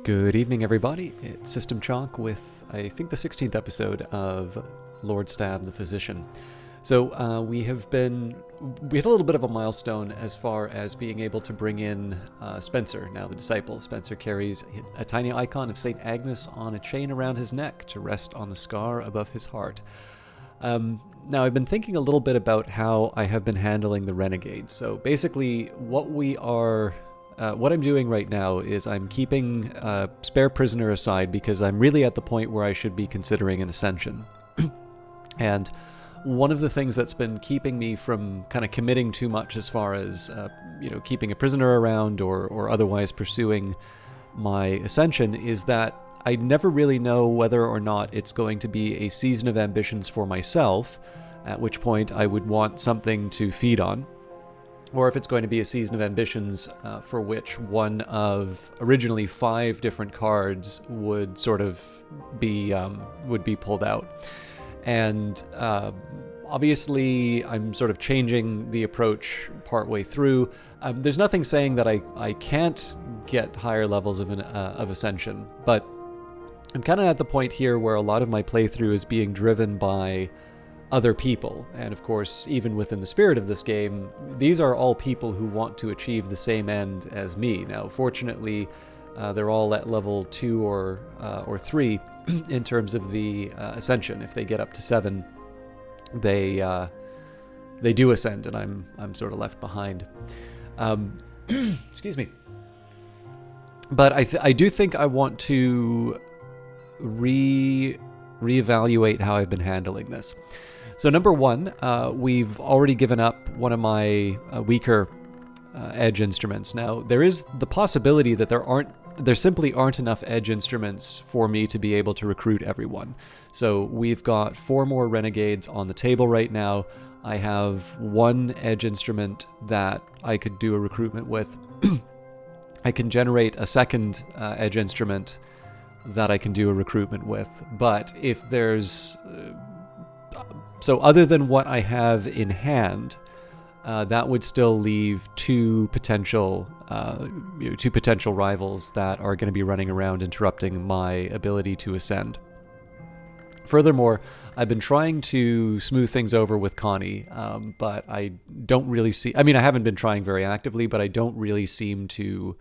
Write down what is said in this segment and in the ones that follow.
Good evening, everybody. It's System Chalk with, I think, the 16th episode of Lord Stabbe the Physician. So we had a little bit of a milestone as far as being able to bring in Spencer, now the disciple. Spencer carries a tiny icon of St. Agnes on a chain around his neck to rest on the scar above his heart. Now, I've been thinking a little bit about how I have been handling the renegades. So basically, what I'm doing right now is I'm keeping Spare Prisoner aside because I'm really at the point where I should be considering an ascension. And one of the things that's been keeping me from kind of committing too much as far as keeping a prisoner around or otherwise pursuing my ascension is that I never really know whether or not it's going to be a season of ambitions for myself, at which point I would want something to feed on, or if it's going to be a season of ambitions for which one of originally 5 different cards would sort of be pulled out. And obviously, I'm sort of changing the approach partway through. There's nothing saying that I can't get higher levels of ascension, but I'm kind of at the point here where a lot of my playthrough is being driven by other people. And of course, even within the spirit of this game, these are all people who want to achieve the same end as me. Now, fortunately, they're all at level 2 or 3 in terms of the ascension. If they get up to 7, they do ascend, and I'm sort of left behind. Excuse me. But I do think I want to reevaluate how I've been handling this. So number one, we've already given up one of my weaker edge instruments. Now, there is the possibility that there simply aren't enough edge instruments for me to be able to recruit everyone. So we've got 4 more renegades on the table right now. I have 1 edge instrument that I could do a recruitment with. I can generate a second edge instrument that I can do a recruitment with. But if there's... So other than what I have in hand, that would still leave 2 potential rivals that are going to be running around interrupting my ability to ascend. Furthermore, I've been trying to smooth things over with Connie, but I don't really see... I mean, I haven't been trying very actively, but I don't really seem to...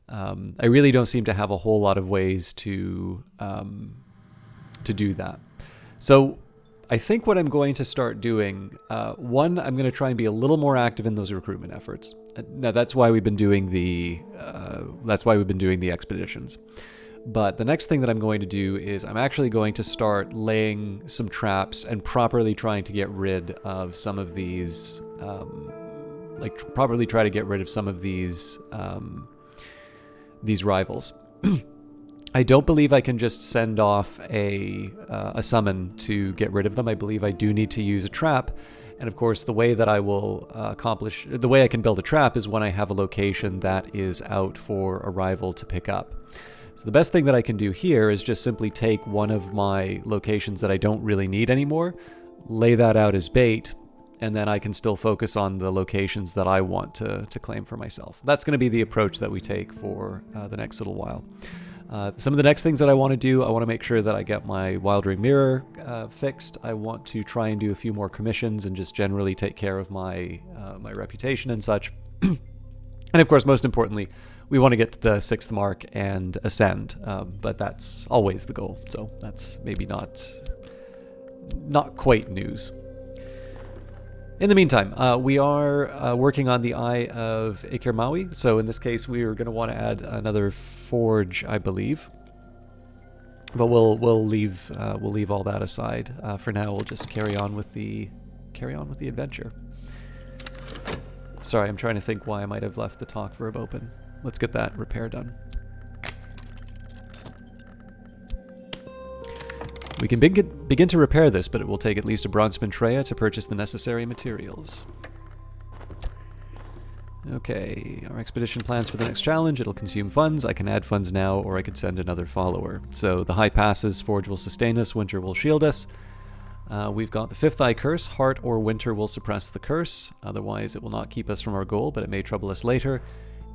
I really don't seem to have a whole lot of ways to do that. So I think what I'm going to start doing, one, I'm going to try and be a little more active in those recruitment efforts. Now, that's why we've been doing the expeditions. But the next thing that I'm going to do is I'm actually going to start laying some traps and properly trying to get rid of some of these, properly try to get rid of some of these rivals. I don't believe I can just send off a summon to get rid of them. I believe I do need to use a trap. And of course, the way that I will the way I can build a trap is when I have a location that is out for a rival to pick up. So the best thing that I can do here is just simply take one of my locations that I don't really need anymore, lay that out as bait, and then I can still focus on the locations that I want to claim for myself. That's going to be the approach that we take for the next little while. Some of the next things that I want to do, I want to make sure that I get my Wild Ring Mirror fixed. I want to try and do a few more commissions and just generally take care of my reputation and such. And of course, most importantly, we want to get to the 6th mark and ascend, but that's always the goal. So that's maybe not quite news. In the meantime, we are working on the Eye of Ikirmawi. So in this case, we are going to want to add another forge, I believe. But we'll leave all that aside. For now, we'll just carry on with the adventure. Sorry, I'm trying to think why I might have left the talk verb open. Let's get that repair done. We can begin to repair this, but it will take at least a bronze Spintrea to purchase the necessary materials. Okay, our expedition plans for the next challenge. It'll consume funds. I can add funds now, or I could send another follower. So the high passes, Forge will sustain us, Winter will shield us. We've got the 5th Eye Curse. Heart or Winter will suppress the curse. Otherwise, it will not keep us from our goal, but it may trouble us later.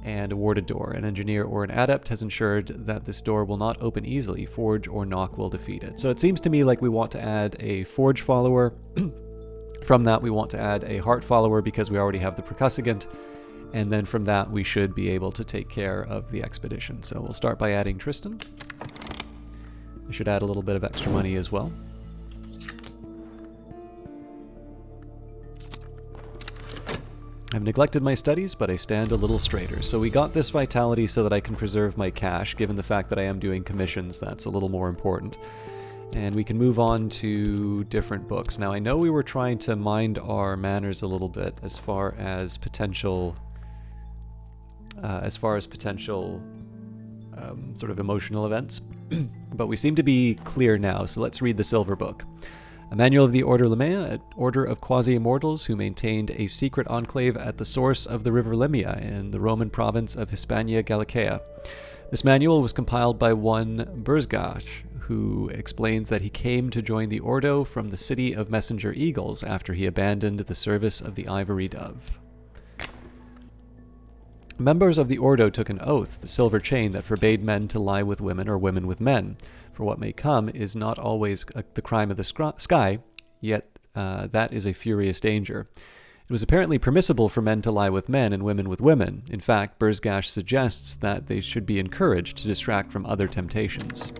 and a warded door. An engineer or an adept has ensured that this door will not open easily. Forge or knock will defeat it. So it seems to me like we want to add a forge follower. From that, we want to add a heart follower because we already have the percussagant. And then from that, we should be able to take care of the expedition. So we'll start by adding Tristan. I should add a little bit of extra money as well. I've neglected my studies, but I stand a little straighter. So we got this vitality so that I can preserve my cash, given the fact that I am doing commissions. That's a little more important. And we can move on to different books. Now, I know we were trying to mind our manners a little bit as far as potential sort of emotional events, but we seem to be clear now. So let's read the Silver Book. A manual of the Order Lemea, an order of quasi-immortals who maintained a secret enclave at the source of the river Lemia in the Roman province of Hispania Gallicaea. This manual was compiled by one Burzgash, who explains that he came to join the Ordo from the city of Messenger Eagles after he abandoned the service of the Ivory Dove. Members of the Ordo took an oath, the silver chain that forbade men to lie with women or women with men. For what may come is not always the crime of the sky, yet that is a furious danger. It was apparently permissible for men to lie with men and women with women. In fact, Burzgash suggests that they should be encouraged to distract from other temptations.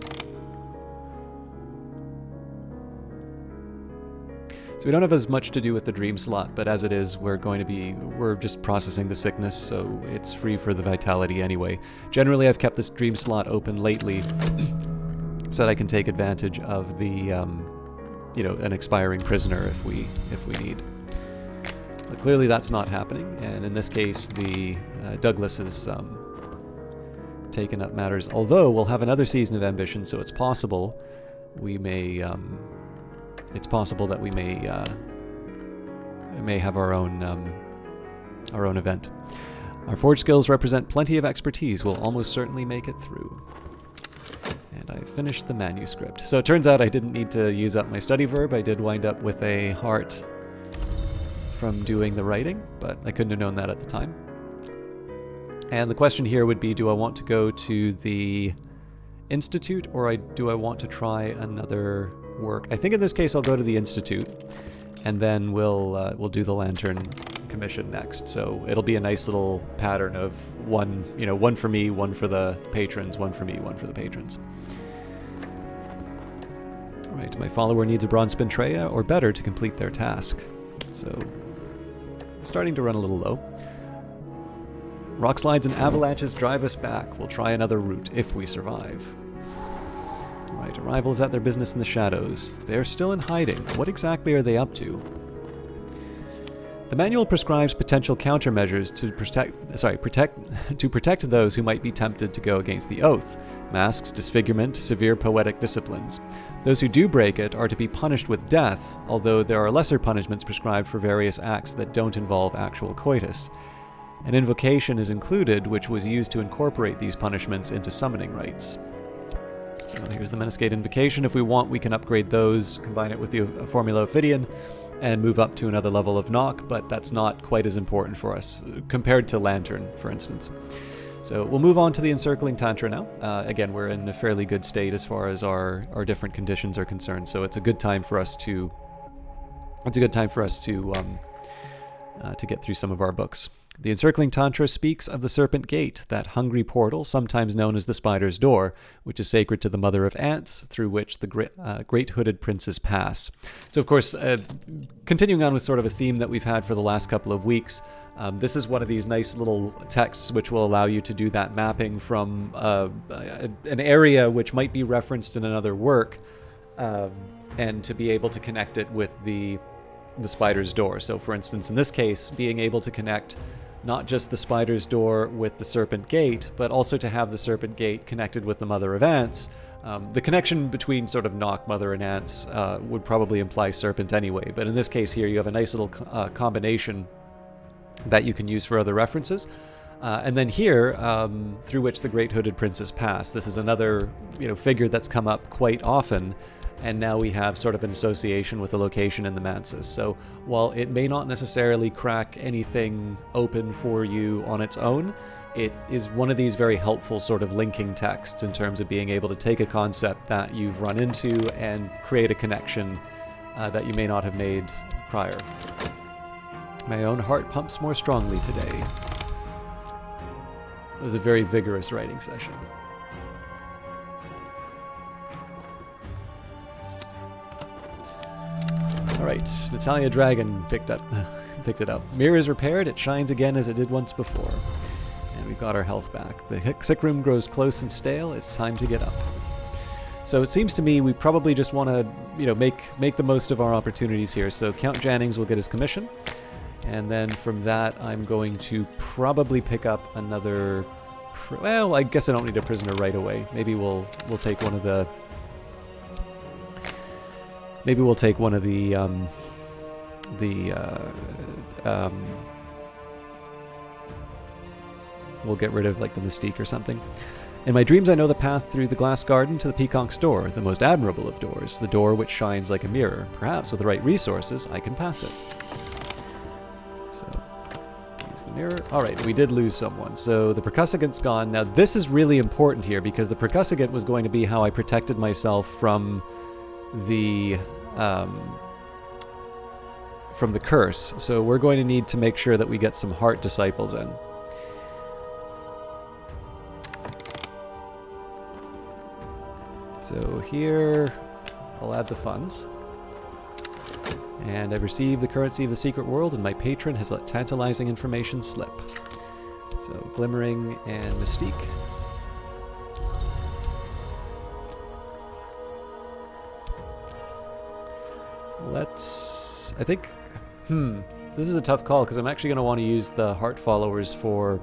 So we don't have as much to do with the dream slot, but as it is, we're just processing the sickness, so it's free for the vitality anyway. Generally, I've kept this dream slot open lately so that I can take advantage of the, an expiring prisoner if we need. But clearly that's not happening, and in this case, the Douglas has taken up matters. Although we'll have another season of ambition, so it's possible we may. It's possible that we may have our own event. Our forge skills represent plenty of expertise. We'll almost certainly make it through. And I finished the manuscript. So it turns out I didn't need to use up my study verb. I did wind up with a heart from doing the writing, but I couldn't have known that at the time. And the question here would be, do I want to go to the Institute or do I want to try another work? I think in this case I'll go to the Institute, and then we'll do the Lantern commission next. So it'll be a nice little pattern of one for me, one for the patrons, one for me, one for the patrons. All right, my follower needs a bronze Spintrea or better to complete their task. So starting to run a little low. Rock slides and avalanches drive us back. We'll try another route if we survive. Right, arrival is at their business in the shadows. They're still in hiding. What exactly are they up to? The manual prescribes potential countermeasures to protect those who might be tempted to go against the oath. Masks, disfigurement, severe poetic disciplines. Those who do break it are to be punished with death, although there are lesser punishments prescribed for various acts that don't involve actual coitus. An invocation is included, which was used to incorporate these punishments into summoning rites. So here's the Menascate Invocation. If we want, we can upgrade those, combine it with the Formula Ophidian, and move up to another level of knock, but that's not quite as important for us, compared to Lantern, for instance. So we'll move on to the Encircling Tantra now. Again, we're in a fairly good state as far as our different conditions are concerned, so it's a good time for us to get through some of our books. The Encircling Tantra speaks of the Serpent Gate, that hungry portal, sometimes known as the Spider's Door, which is sacred to the Mother of Ants, through which the great hooded princes pass. So, of course, continuing on with sort of a theme that we've had for the last couple of weeks, this is one of these nice little texts which will allow you to do that mapping from an area which might be referenced in another work, and to be able to connect it with the Spider's Door. So, for instance, in this case, being able to connect not just the Spider's Door with the Serpent Gate, but also to have the Serpent Gate connected with the Mother of Ants. The connection between sort of Knock, Mother, and Ants would probably imply Serpent anyway, but in this case here you have a nice little combination that you can use for other references. And then here, through which the Great Hooded Princess pass. This is another figure that's come up quite often, and now we have sort of an association with the location in the Mansis. So while it may not necessarily crack anything open for you on its own, it is one of these very helpful sort of linking texts in terms of being able to take a concept that you've run into and create a connection that you may not have made prior. My own heart pumps more strongly today. It was a very vigorous writing session. Alright, Natalia Dragon picked it up. Mirror is repaired, it shines again as it did once before. And we've got our health back. The sick room grows close and stale, it's time to get up. So it seems to me we probably just want to, make the most of our opportunities here. So Count Jannings will get his commission. And then from that, I'm going to probably pick up another... Well, I guess I don't need a prisoner right away. Maybe we'll take one of the... Maybe we'll take one of the we'll get rid of, like, the Mystique or something. In my dreams I know the path through the glass garden to the Peacock's door, the most admirable of doors, the door which shines like a mirror. Perhaps with the right resources I can pass it. So, use the mirror. Alright, we did lose someone. So the percussivant's gone. Now this is really important here, because the percussivant was going to be how I protected myself from the curse. So we're going to need to make sure that we get some heart disciples in. So here, I'll add the funds. And I've received the currency of the secret world, and my patron has let tantalizing information slip. So, Glimmering and Mystique. Let's... I think... This is a tough call, because I'm actually going to want to use the heart followers for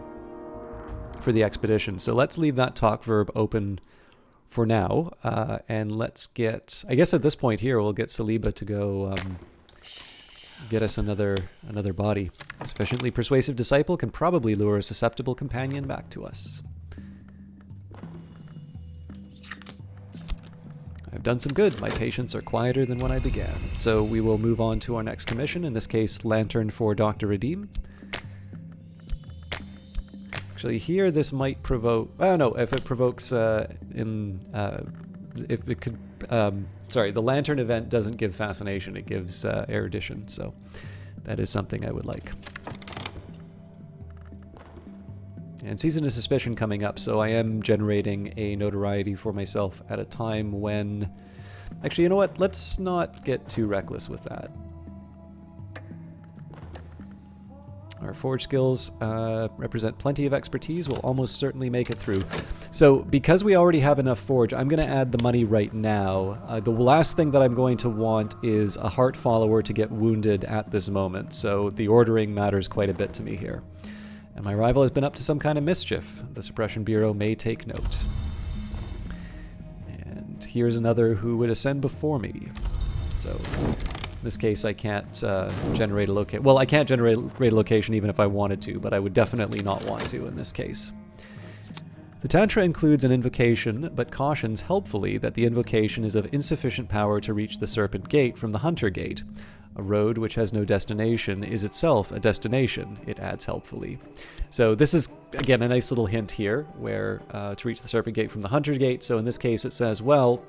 the expedition. So let's leave that talk verb open for now, and let's get... I guess at this point here, we'll get Saliba to go get us another body. A sufficiently persuasive disciple can probably lure a susceptible companion back to us. I've done some good. My patients are quieter than when I began. So we will move on to our next commission, in this case, Lantern for Dr. Redeem. Actually, here this might provoke... Oh, no, if it provokes if it could... sorry, the Lantern event doesn't give Fascination, it gives Erudition, so that is something I would like. And Season of Suspicion coming up, so I am generating a notoriety for myself at a time when... Actually, you know what? Let's not get too reckless with that. Our forge skills represent plenty of expertise. We'll almost certainly make it through. So, because we already have enough forge, I'm going to add the money right now. The last thing that I'm going to want is a heart follower to get wounded at this moment. So, the ordering matters quite a bit to me here. And my rival has been up to some kind of mischief. The Suppression Bureau may take note. And here's another who would ascend before me. So... In this case, I can't generate a location. Well, I can't generate a location even if I wanted to, but I would definitely not want to in this case. The Tantra includes an invocation, but cautions helpfully that the invocation is of insufficient power to reach the Serpent Gate from the Hunter Gate. A road which has no destination is itself a destination, it adds helpfully. So this is, again, a nice little hint here, where to reach the Serpent Gate from the Hunter Gate. So in this case, it says, well...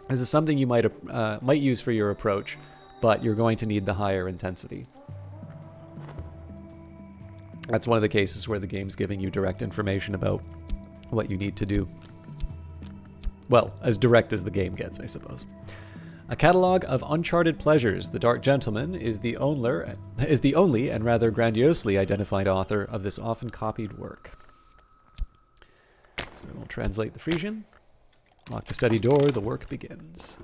This is something you might use for your approach, but you're going to need the higher intensity. That's one of the cases where the game's giving you direct information about what you need to do. Well, as direct as the game gets, I suppose. A catalogue of uncharted pleasures. The Dark Gentleman is the only and rather grandiosely identified author of this often copied work. So we'll translate the Frisian. Lock the study door, the work begins.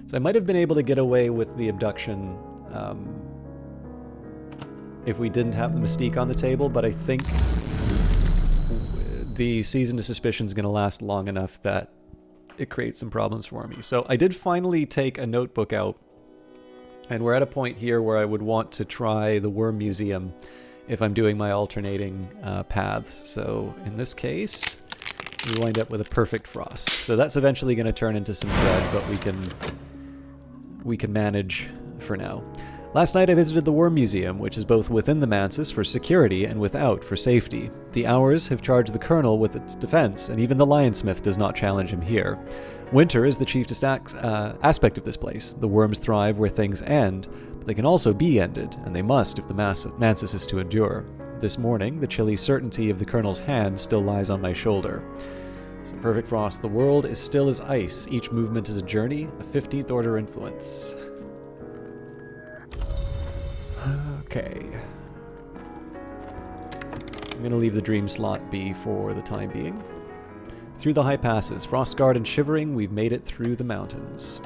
So I might have been able to get away with the abduction if we didn't have the Mystique on the table, but I think the Season of Suspicion is going to last long enough that it creates some problems for me. So I did finally take a notebook out, and we're at a point here where I would want to try the Worm Museum if I'm doing my alternating paths. So in this case, we wind up with a perfect frost. So that's eventually going to turn into some dread, but we can manage for now. Last night I visited the Worm Museum, which is both within the Mansis for security and without for safety. The Hours have charged the Colonel with its defense, and even the Lionsmith does not challenge him here. Winter is the chiefest aspect of this place. The worms thrive where things end, but they can also be ended, and they must if the Mansis is to endure. This morning, the chilly certainty of the Colonel's hand still lies on my shoulder. So Perfect Frost, the world is still as ice. Each movement is a journey, a 15th order influence. Okay. I'm going to leave the dream slot be for the time being. Through the high passes, frost-scarred and shivering, we've made it through the mountains.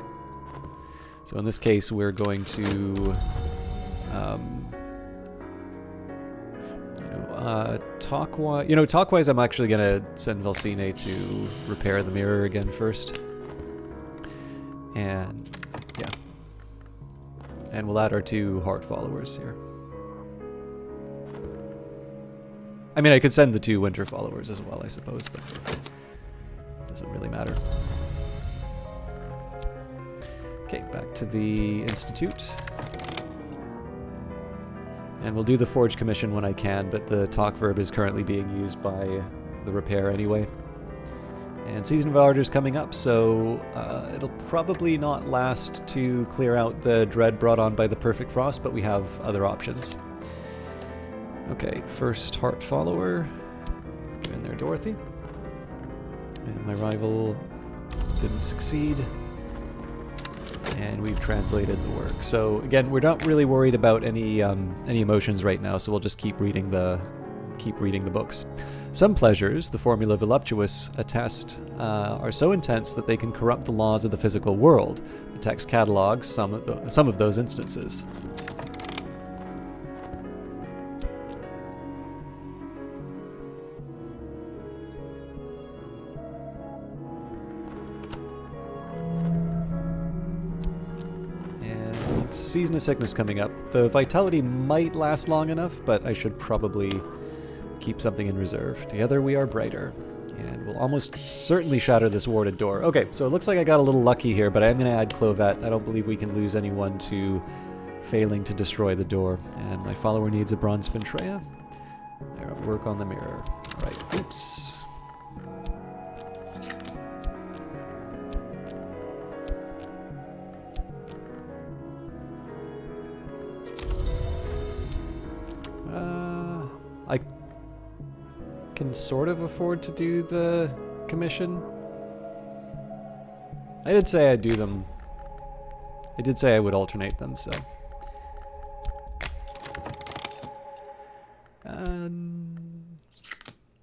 So in this case, we're going to, talk-wise, I'm actually going to send Velsine to repair the mirror again first. And, yeah. And we'll add our 2 heart followers here. I mean, I could send the 2 winter followers as well, I suppose, but doesn't really matter. Okay, back to the Institute. And we'll do the Forge Commission when I can, but the talk verb is currently being used by the repair anyway. And Season of Ardor's coming up, so it'll probably not last to clear out the dread brought on by the Perfect Frost, but we have other options. Okay, first heart follower. Get in there, Dorothy. And my rival didn't succeed. And we've translated the work. So again, we're not really worried about any emotions right now, so we'll just keep reading the books. Some pleasures, the formula voluptuous attest, are so intense that they can corrupt the laws of the physical world. The text catalogues some of those instances. And season of sickness coming up. The vitality might last long enough, but I should probably keep something in reserve. Together we are brighter. And we'll almost certainly shatter this warded door. Okay, so it looks like I got a little lucky here, but I'm going to add Clovette. I don't believe we can lose anyone to failing to destroy the door. And my follower needs a bronze Spintrea. There, work on the mirror. Right, oops. I can sort of afford to do the commission. I did say I'd do them. I did say I would alternate them, so.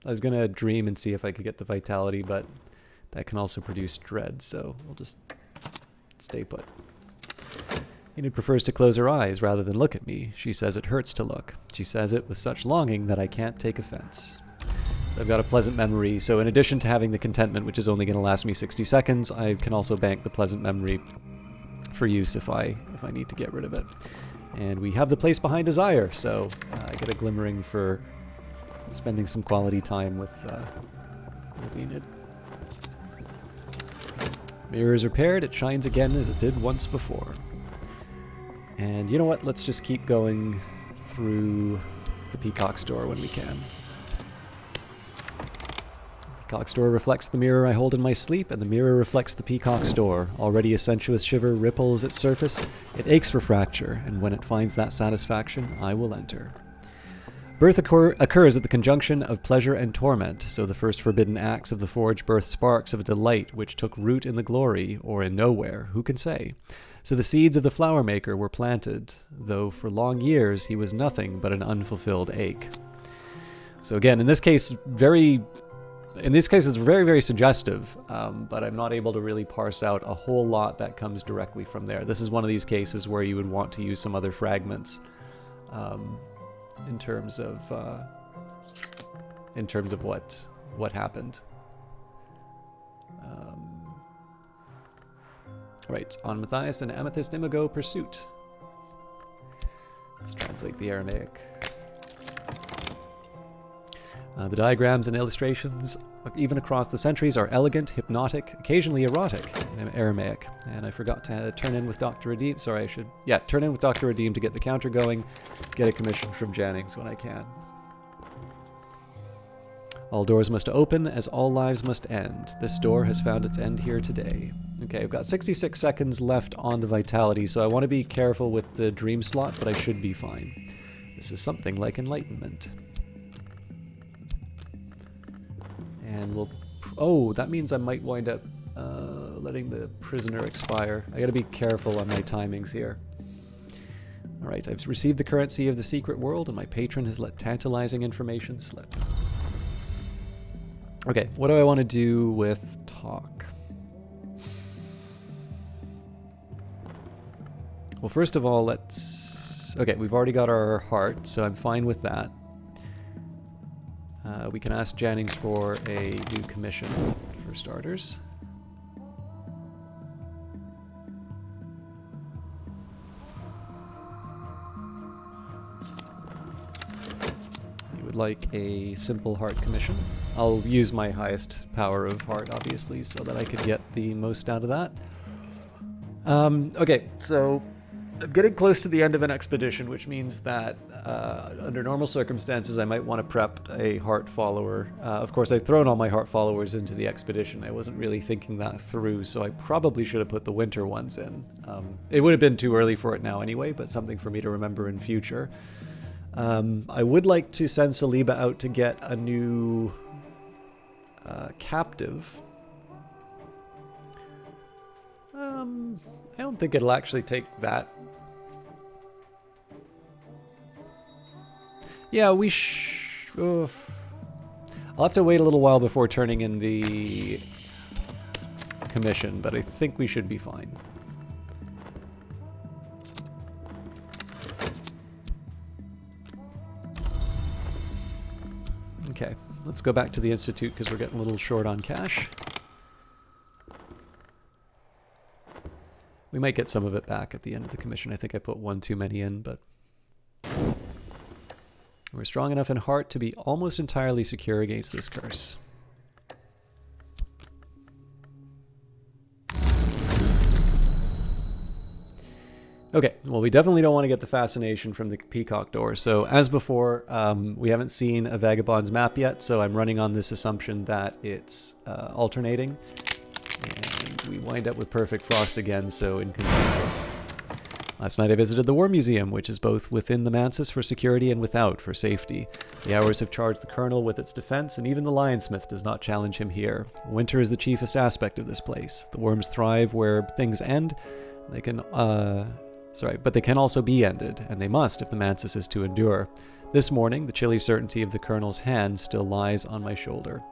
I was gonna dream and see if I could get the vitality, but that can also produce dread, so we'll just stay put. Enid prefers to close her eyes rather than look at me. She says it hurts to look. She says it with such longing that I can't take offense. So I've got a pleasant memory, so in addition to having the contentment, which is only going to last me 60 seconds, I can also bank the pleasant memory for use if I need to get rid of it. And we have the place behind desire, so I get a glimmering for spending some quality time with Enid. Mirror is repaired, it shines again as it did once before. And you know what, let's just keep going through the Peacock's door when we can. The Peacock's door reflects the mirror I hold in my sleep, and the mirror reflects the Peacock's door. Already a sensuous shiver ripples its surface. It aches for fracture, and when it finds that satisfaction, I will enter. Birth occurs at the conjunction of pleasure and torment, so the first forbidden acts of the forge birth sparks of a delight which took root in the glory, or in nowhere, who can say? So the seeds of the flower maker were planted, though for long years he was nothing but an unfulfilled ache. So again, in this case it's very, very suggestive, but I'm not able to really parse out a whole lot that comes directly from there. This is one of these cases where you would want to use some other fragments in terms of what happened. Right, on Matthias and Amethyst Imago Pursuit. Let's translate the Aramaic. The diagrams and illustrations, even across the centuries, are elegant, hypnotic, occasionally erotic in Aramaic. And I forgot to turn in with Dr. Redeem. Sorry, I should... Yeah, turn in with Dr. Redeem to get the counter going, get a commission from Jennings when I can. All doors must open, as all lives must end. This door has found its end here today. Okay, I've got 66 seconds left on the vitality, so I want to be careful with the dream slot, but I should be fine. This is something like enlightenment. And we'll... Oh, that means I might wind up letting the prisoner expire. I gotta be careful on my timings here. Alright, I've received the currency of the secret world, and my patron has let tantalizing information slip. Okay, what do I want to do with talk? Well, first of all, let's... Okay, we've already got our heart, so I'm fine with that. We can ask Jennings for a new commission, for starters. He would like a simple heart commission. I'll use my highest power of heart, obviously, so that I could get the most out of that. Okay, so I'm getting close to the end of an expedition, which means that under normal circumstances I might want to prep a heart follower. Of course, I've thrown all my heart followers into the expedition. I wasn't really thinking that through, so I probably should have put the winter ones in. It would have been too early for it now anyway, but something for me to remember in future. I would like to send Saliba out to get a new captive. I don't think it'll actually take that. Yeah, I'll have to wait a little while before turning in the commission, but I think we should be fine. Okay, let's go back to the Institute because we're getting a little short on cash. We might get some of it back at the end of the commission. I think I put one too many in, but... We're strong enough in heart to be almost entirely secure against this curse. Okay, well, we definitely don't want to get the fascination from the peacock door. So as before, we haven't seen a vagabond's map yet, so I'm running on this assumption that it's alternating. And we wind up with perfect frost again, so inconclusive. Last night I visited the War Museum, which is both within the mansis for security and without for safety. The hours have charged the colonel with its defense, and even the lionsmith does not challenge him here. Winter is the chiefest aspect of this place. The worms thrive where things end. They can, but they can also be ended, and they must if the mansis is to endure. This morning, the chilly certainty of the colonel's hand still lies on my shoulder.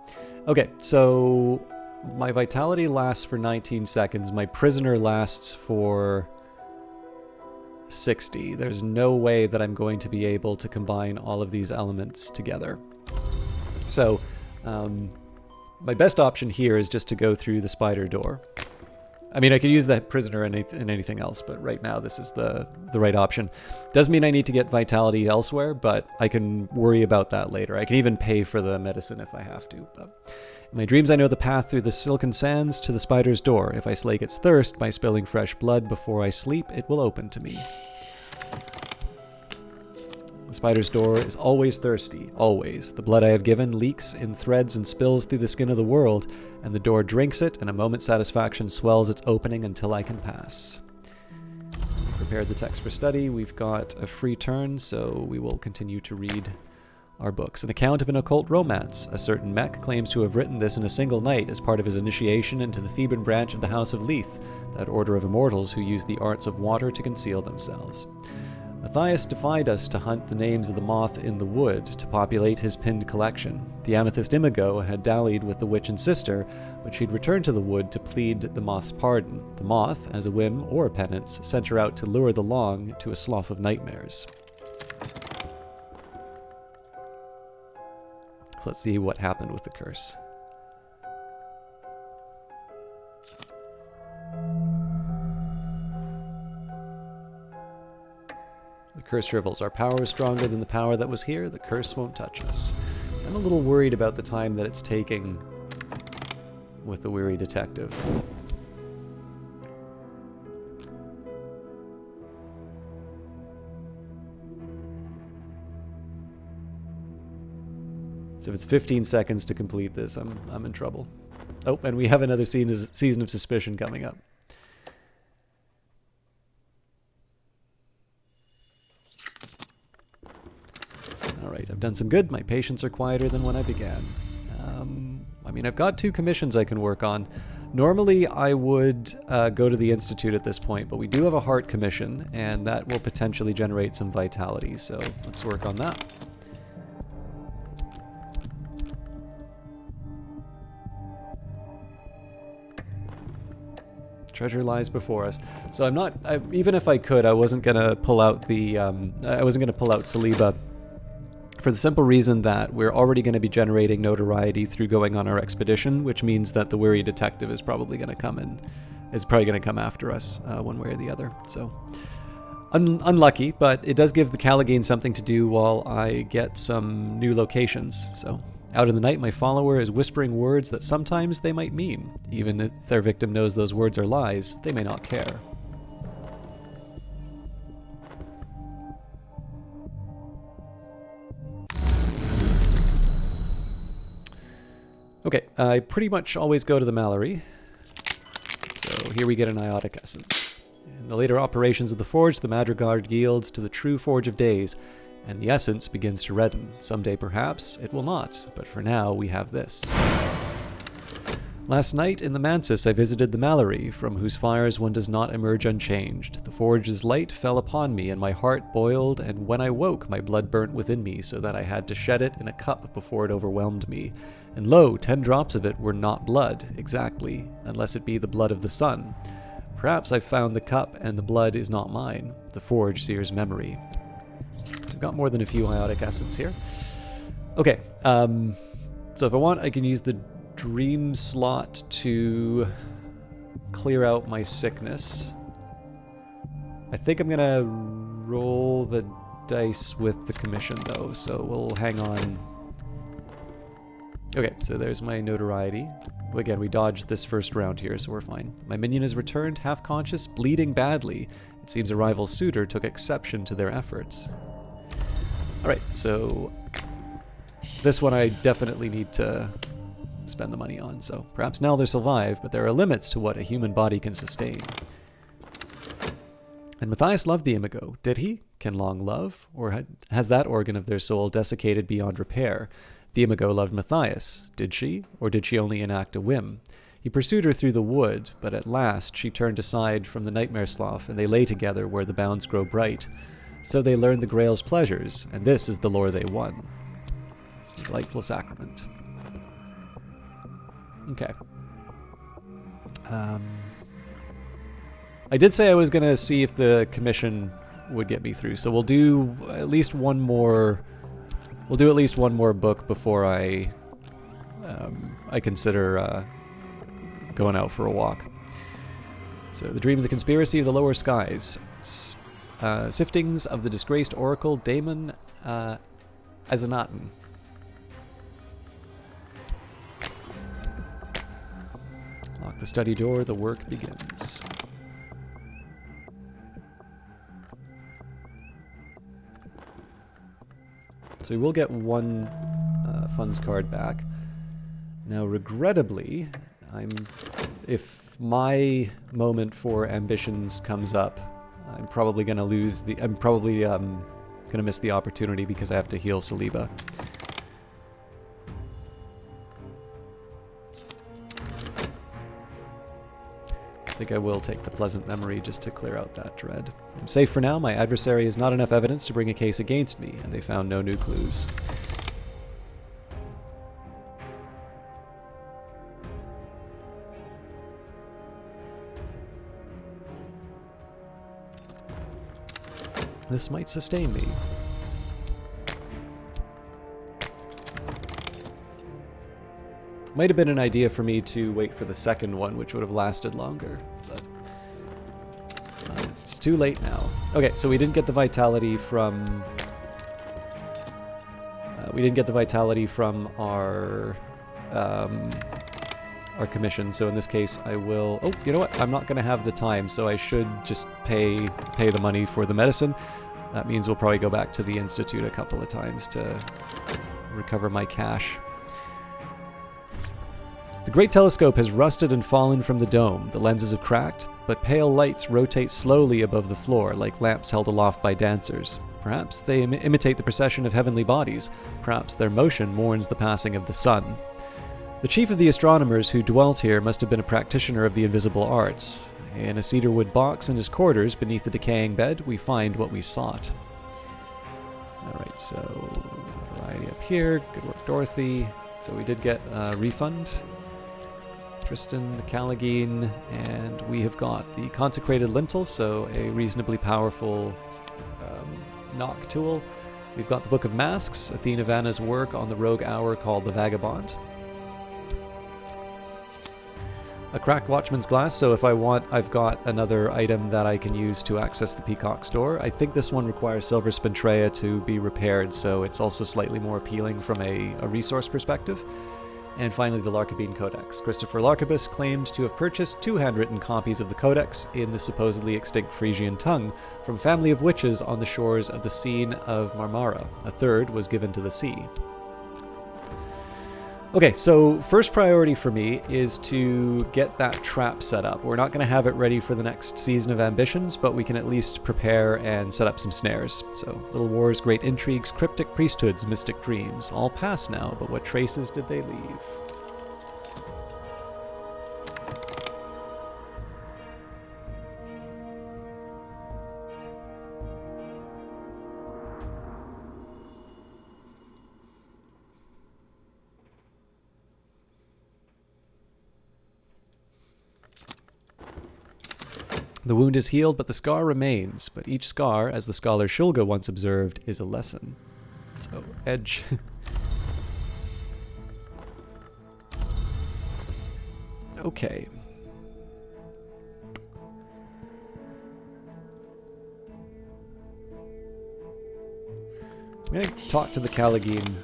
Okay, so my vitality lasts for 19 seconds. My prisoner lasts for 60. There's no way that I'm going to be able to combine all of these elements together. So, my best option here is just to go through the spider door. I mean, I could use that prisoner in anything else, but right now this is the right option. Does mean I need to get vitality elsewhere, but I can worry about that later. I can even pay for the medicine if I have to. But in my dreams, I know the path through the silken sands to the spider's door. If I slake its thirst by spilling fresh blood before I sleep, it will open to me. The spider's door is always thirsty, always. The blood I have given leaks in threads and spills through the skin of the world, and the door drinks it, and a moment's satisfaction swells its opening until I can pass. We've prepared the text for study. We've got a free turn, so we will continue to read our books. An account of an occult romance. A certain mech claims to have written this in a single night as part of his initiation into the Theban branch of the House of Leith, that order of immortals who use the arts of water to conceal themselves. Matthias defied us to hunt the names of the moth in the wood to populate his pinned collection. The amethyst Imago had dallied with the witch and sister, but she'd returned to the wood to plead the moth's pardon. The moth, as a whim or a penance, sent her out to lure the long to a slough of nightmares. So let's see what happened with the curse. The curse shrivels. Our power is stronger than the power that was here. The curse won't touch us. I'm a little worried about the time that it's taking with the weary detective. So if it's 15 seconds to complete this, I'm in trouble. Oh, and we have another season of suspicion coming up. Alright, I've done some good. My patients are quieter than when I began. I mean, I've got 2 commissions I can work on. Normally, I would go to the Institute at this point, but we do have a heart commission, and that will potentially generate some vitality, so let's work on that. Treasure lies before us. So I'm not, even if I could, I wasn't going to pull out the, I wasn't going to pull out Stabbe, for the simple reason that we're already going to be generating notoriety through going on our expedition, which means that the weary detective is probably going to come in, is probably going to come after us one way or the other. So unlucky, but it does give the Callagane something to do while I get some new locations. So out in the night, my follower is whispering words that sometimes they might mean. Even if their victim knows those words are lies, they may not care. Okay, I pretty much always go to the Mallory. So here we get an iotic essence. In the later operations of the forge, the Madrigard yields to the true forge of days, and the essence begins to redden. Someday, perhaps, it will not, but for now, we have this. Last night, in the Mansis, I visited the Mallory, from whose fires one does not emerge unchanged. The forge's light fell upon me, and my heart boiled, and when I woke, my blood burnt within me, so that I had to shed it in a cup before it overwhelmed me. And lo, 10 drops of it were not blood, exactly, unless it be the blood of the sun. Perhaps I've found the cup, and the blood is not mine. The forge sears memory. So I've got more than a few iotic essence here. Okay, so if I want, I can use the dream slot to clear out my sickness. I think I'm gonna roll the dice with the commission though, so we'll hang on. Okay, so there's my notoriety. Again, we dodged this first round here, so we're fine. My minion is returned, half conscious, bleeding badly. It seems a rival suitor took exception to their efforts. Alright, so this one I definitely need to spend the money on, so perhaps now they'll survive, but there are limits to what a human body can sustain. And Matthias loved the Imago. Did he? Can Long love? Or has that organ of their soul desiccated beyond repair? The Imago loved Matthias. Did she? Or did she only enact a whim? He pursued her through the wood, but at last she turned aside from the nightmare slough, and they lay together where the bounds grow bright. So they learned the Grail's pleasures, and this is the lore they won. Delightful sacrament. Okay. I did say I was going to see if the commission would get me through, so we'll do at least one more. We'll do at least one more book before I consider going out for a walk. So, the dream of the conspiracy of the lower skies, siftings of the disgraced oracle Damon Azanaten. Lock the study door, the work begins. So we will get one funds card back. Now, regrettably, if my moment for ambitions comes up, I'm probably going to lose the. I'm probably going to miss the opportunity because I have to heal Stabbe. I think I will take the pleasant memory just to clear out that dread. I'm safe for now. My adversary has not enough evidence to bring a case against me, and they found no new clues. This might sustain me. Might have been an idea for me to wait for the second one, which would have lasted longer, but it's too late now. Okay, so we didn't get the vitality from we didn't get the vitality from our commission, so in this case I will... Oh, you know what? I'm not going to have the time, so I should just pay the money for the medicine. That means we'll probably go back to the Institute a couple of times to recover my cash. The great telescope has rusted and fallen from the dome. The lenses have cracked, but pale lights rotate slowly above the floor, like lamps held aloft by dancers. Perhaps they imitate the procession of heavenly bodies. Perhaps their motion mourns the passing of the sun. The chief of the astronomers who dwelt here must have been a practitioner of the invisible arts. In a cedarwood box in his quarters, beneath the decaying bed, we find what we sought. Alright, so variety up here. Good work, Dorothy. So we did get a refund. Tristan, the Callagine, and we have got the Consecrated Lintel, so a reasonably powerful knock tool. We've got the Book of Masks, Athena Vanna's work on the rogue hour called the Vagabond. A cracked watchman's glass, so if I want, I've got another item that I can use to access the Peacock's door. I think this one requires Silver Spintrea to be repaired, so it's also slightly more appealing from a resource perspective. And finally, the Larkabine Codex. Christopher Larkabus claimed to have purchased 2 handwritten copies of the Codex in the supposedly extinct Frisian tongue from a family of witches on the shores of the Scene of Marmara. A third was given to the sea. Okay, so first priority for me is to get that trap set up. We're not going to have it ready for the next season of Ambitions, but we can at least prepare and set up some snares. So, little wars, great intrigues, cryptic priesthoods, mystic dreams. All past now, but what traces did they leave? The wound is healed, but the scar remains. But each scar, as the scholar Shulga once observed, is a lesson. So, edge. Okay. I'm going to talk to the Callagine.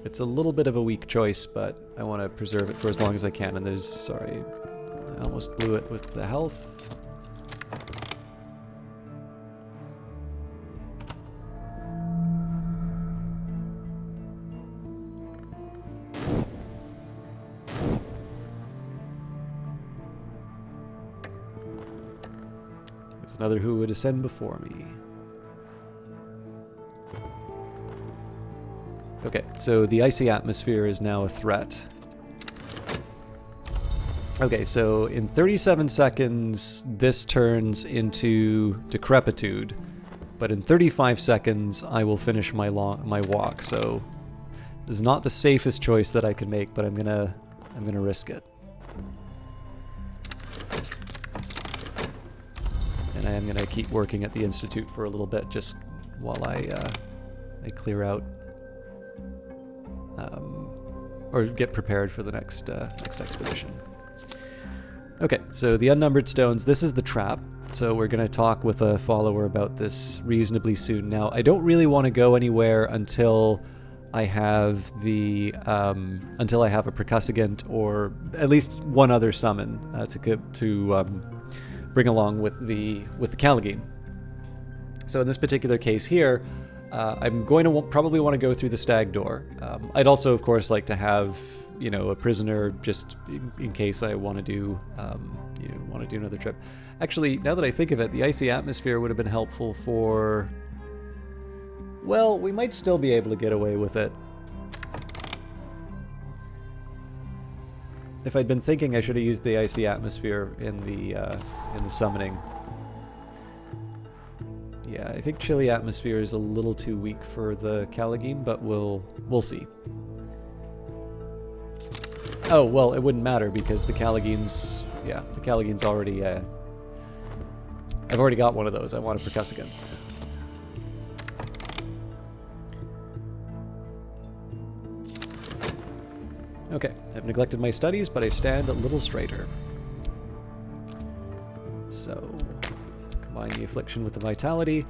It's a little bit of a weak choice, but I want to preserve it for as long as I can. And there's... Sorry. I almost blew it with the health. Another who would ascend before me. Okay, so the icy atmosphere is now a threat. Okay, so in 37 seconds, this turns into decrepitude, but in 35 seconds, I will finish my walk. So this is not the safest choice that I could make, but I'm gonna risk it. And I am going to keep working at the Institute for a little bit, just while I clear out, or get prepared for the next expedition. Okay, so the unnumbered stones. This is the trap. So we're going to talk with a follower about this reasonably soon. Now, I don't really want to go anywhere until I have the until I have a percussagant or at least one other summon to bring along with the Callagine. So in this particular case here, I'm going to probably want to go through the stag door. I'd also, of course, like to have, you know, a prisoner just in case I want to do, want to do another trip. Actually, now that I think of it, the icy atmosphere would have been helpful for. Well, we might still be able to get away with it. If I'd been thinking, I should have used the icy atmosphere in the summoning. Yeah, I think chilly atmosphere is a little too weak for the Callagine, but we'll see. Oh well, it wouldn't matter because the Callagine's already. I've already got one of those. I want a percussagant. Okay, I've neglected my studies, but I stand a little straighter. So, combine the affliction with the vitality.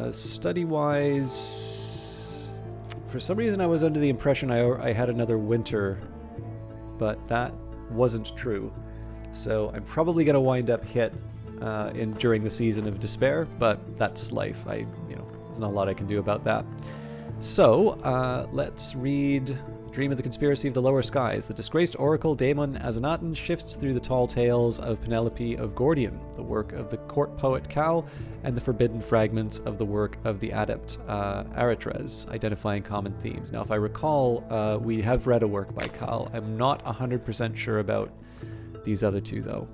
Study-wise, For some reason I was under the impression I had another winter, but that wasn't true. So I'm probably going to wind up hit during the season of despair, but that's life. There's not a lot I can do about that. So let's read Dream of the Conspiracy of the Lower Skies. The disgraced oracle Daemon Azenaton shifts through the tall tales of Penelope of Gordian, the work of the court poet Cal, and the forbidden fragments of the work of the adept Aratres, identifying common themes. Now, if I recall, we have read a work by Cal. I'm not 100% sure about these other two, though.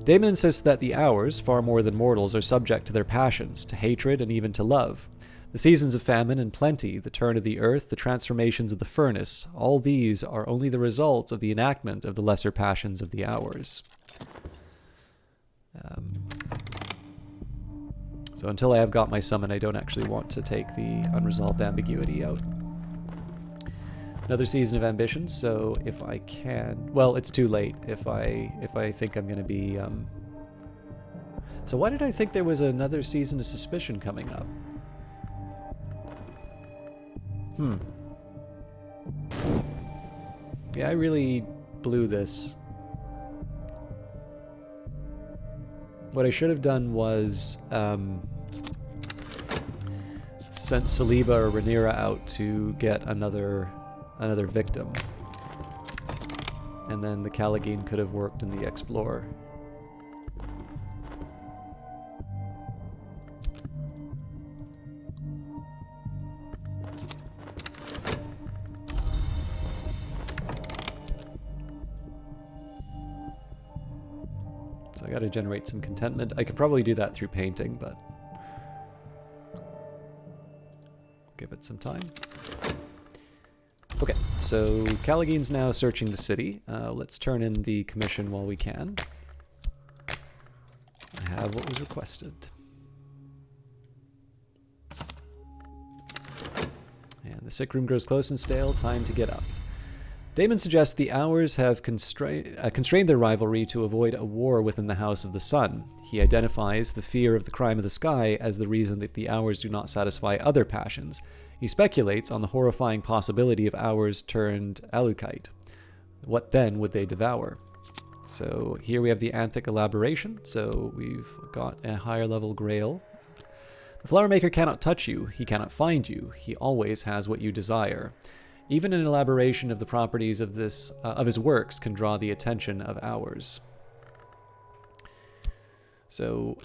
Daemon insists that the hours, far more than mortals, are subject to their passions, to hatred, and even to love. The seasons of famine and plenty, the turn of the earth, the transformations of the furnace, all these are only the results of the enactment of the lesser passions of the hours. So until I have got my summon, I don't actually want to take the unresolved ambiguity out. Another season of ambitions, so if I can... Well, it's too late if I think I'm going to be... So why did I think there was another season of suspicion coming up? Yeah, I really blew this. What I should have done was sent Saliba or Rhaenyra out to get another victim. And then the Callagine could have worked in the Explorer. So I gotta generate some contentment. I could probably do that through painting, but give it some time. Okay, so Callagine's now searching the city. Let's turn in the commission while we can. I have what was requested. And the sick room grows close and stale. Time to get up. Daemon suggests the hours have constrained their rivalry to avoid a war within the House of the Sun. He identifies the fear of the crime of the sky as the reason that the hours do not satisfy other passions. He speculates on the horrifying possibility of hours turned Alucite. What then would they devour? So here we have the Anthic elaboration. So we've got a higher level grail. The flower maker cannot touch you. He cannot find you. He always has what you desire. Even an elaboration of the properties of his works can draw the attention of hours. So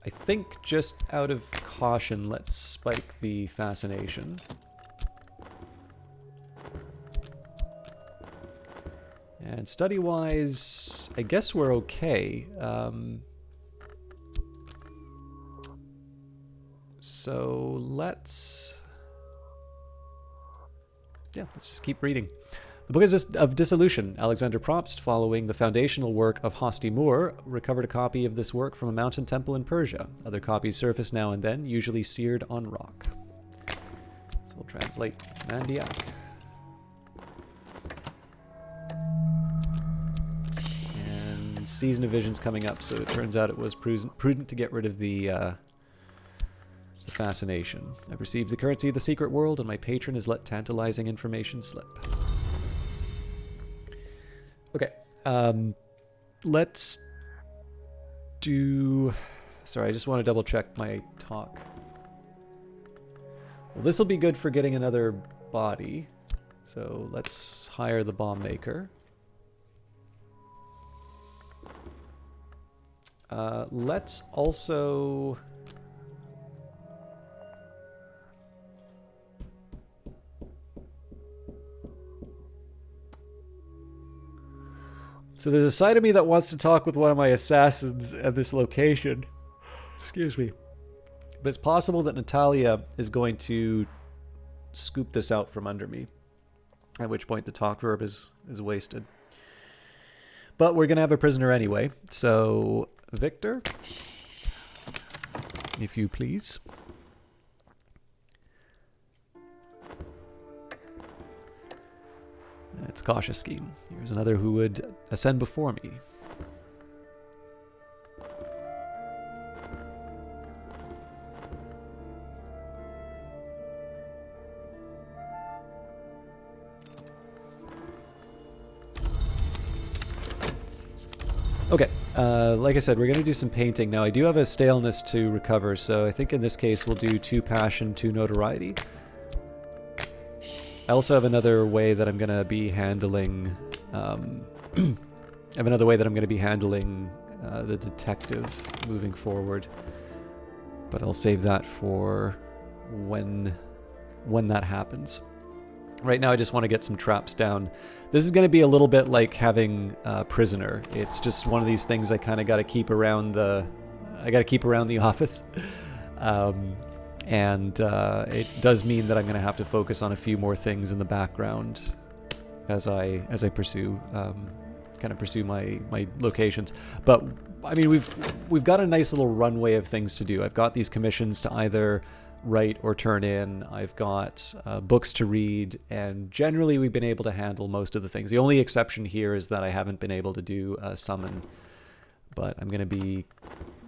I think just out of caution, let's spike the fascination. And study-wise, I guess we're okay. So let's just keep reading. The Book of Dissolution. Alexander Probst, following the foundational work of Hosti Moor, recovered a copy of this work from a mountain temple in Persia. Other copies surface now and then, usually seared on rock. So we'll translate Mandiak. And Season of Vision's coming up, so it turns out it was prudent to get rid of the fascination. I've received the currency of the secret world, and my patron has let tantalizing information slip. Okay, let's do... Sorry, I just want to double check my talk. Well, this will be good for getting another body. So let's hire the bomb maker. Let's also... So there's a side of me that wants to talk with one of my assassins at this location. Excuse me. But it's possible that Natalia is going to scoop this out from under me. At which point the talk verb is wasted. But we're going to have a prisoner anyway. So, Victor, if you please. It's cautious scheme. Here's another who would ascend before me. Okay, like I said, we're going to do some painting. Now, I do have a staleness to recover, so I think in this case we'll do 2 passion, 2 notoriety. I also have another way that I'm going to be handling... I have another way that I'm going to be handling the detective moving forward. But I'll save that for when that happens. Right now I just want to get some traps down. This is going to be a little bit like having a prisoner. It's just one of these things I kind of got to keep around the... I got to keep around the office. It does mean that I'm going to have to focus on a few more things in the background as I pursue kind of pursue my locations. But I mean, we've got a nice little runway of things to do. I've got these commissions to either write or turn in. I've got books to read, and generally we've been able to handle most of the things. The only exception here is that I haven't been able to do a summon, but I'm going to be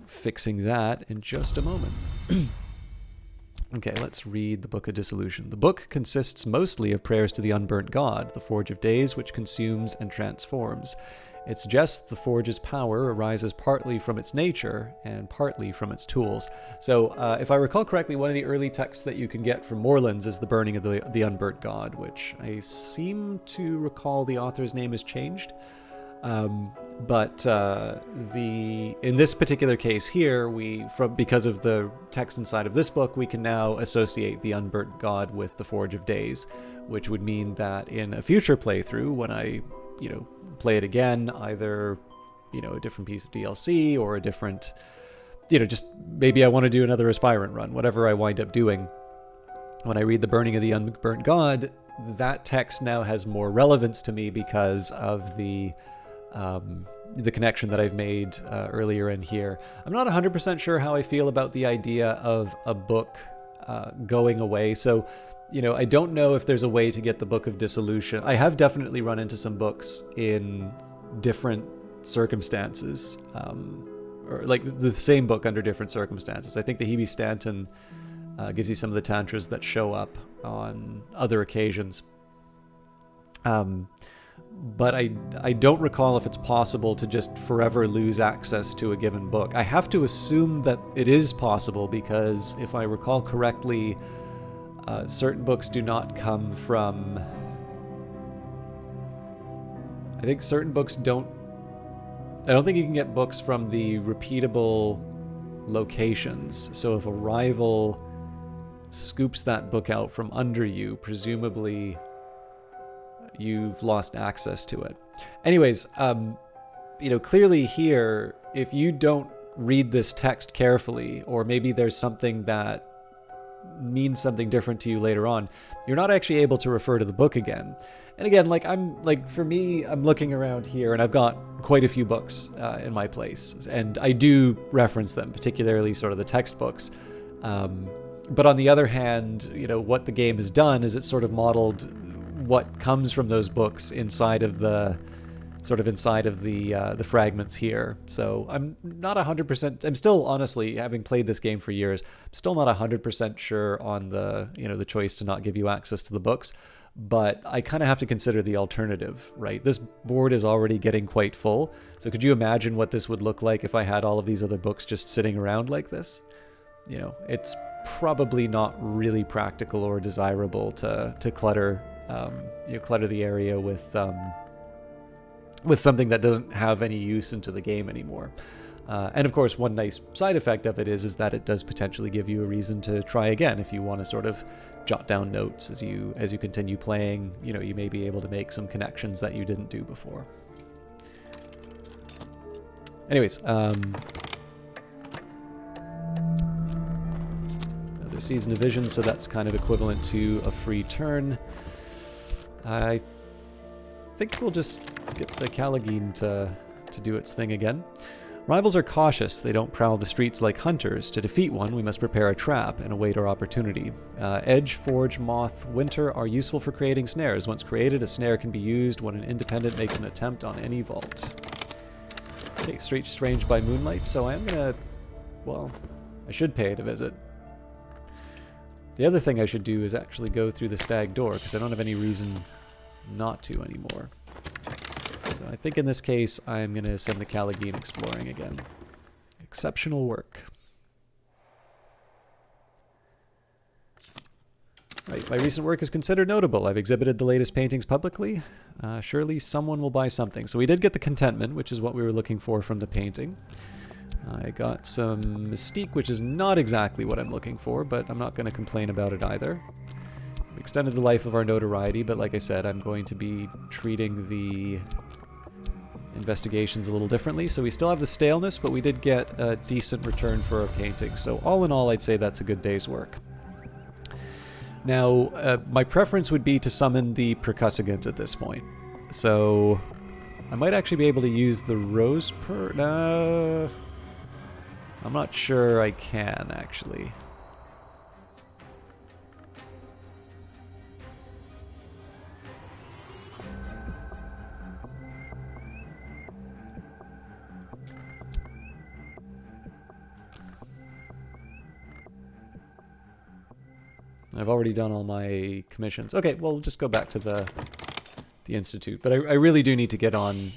fixing that in just a moment. Okay, let's read the Book of Dissolution. The book consists mostly of prayers to the unburnt god, the Forge of Days, which consumes and transforms. It suggests the Forge's power arises partly from its nature and partly from its tools. So, if I recall correctly, one of the early texts that you can get from Moorlands is the Burning of the Unburnt God, which I seem to recall the author's name has changed. In this particular case here, because of the text inside of this book, we can now associate the Unburnt God with the Forge of Days, which would mean that in a future playthrough, when I, play it again, either, a different piece of DLC or a different, just maybe I want to do another Aspirant run, whatever I wind up doing. When I read the Burning of the Unburnt God, that text now has more relevance to me because of the connection that I've made earlier in here. I'm not 100% sure how I feel about the idea of a book going away. So, I don't know if there's a way to get the Book of Dissolution. I have definitely run into some books in different circumstances, or like the same book under different circumstances. I think the Hebe Stanton gives you some of the tantras that show up on other occasions. But I don't recall if it's possible to just forever lose access to a given book. I have to assume that it is possible because if I recall correctly, certain books do not come from... I think certain books don't... I don't think you can get books from the repeatable locations. So if a rival scoops that book out from under you, presumably you've lost access to it. Anyways, clearly here, if you don't read this text carefully, or maybe there's something that means something different to you later on, you're not actually able to refer to the book again. And again, for me, I'm looking around here and I've got quite a few books in my place, and I do reference them, particularly sort of the textbooks. But on the other hand, what the game has done is it's sort of modeled what comes from those books inside of the fragments here. So I'm not 100%. I'm still, honestly, having played this game for years, I'm still not 100% sure on the the choice to not give you access to the books. But I kind of have to consider the alternative, right? This board is already getting quite full. So could you imagine what this would look like if I had all of these other books just sitting around like this? It's probably not really practical or desirable to clutter clutter the area with something that doesn't have any use into the game anymore. And of course, one nice side effect of it is that it does potentially give you a reason to try again if you want to sort of jot down notes as you continue playing. You may be able to make some connections that you didn't do before. Anyways, another Season of Vision, so that's kind of equivalent to a free turn. I think we'll just get the Callagine to do its thing again. Rivals are cautious. They don't prowl the streets like hunters. To defeat one, we must prepare a trap and await our opportunity. Edge, Forge, Moth, Winter are useful for creating snares. Once created, a snare can be used when an independent makes an attempt on any vault. Okay, Strange by Moonlight, so I am gonna... Well, I should pay it a visit. The other thing I should do is actually go through the stag door, because I don't have any reason not to anymore. So So I think in this case, I'm going to send the Caligine exploring again. Exceptional work. Right, my recent work is considered notable. I've exhibited the latest paintings publicly. Surely someone will buy something. So we did get the contentment, which is what we were looking for from the painting. I got some mystique, which is not exactly what I'm looking for, but I'm not going to complain about it either. We extended the life of our notoriety, but like I said, I'm going to be treating the investigations a little differently. So we still have the staleness, but we did get a decent return for our painting. So all in all, I'd say that's a good day's work. Now, my preference would be to summon the percussagant at this point. So I might actually be able to use the rose no, I'm not sure I can, actually. I've already done all my commissions. Okay, well, we'll just go back to the Institute. But I really do need to get on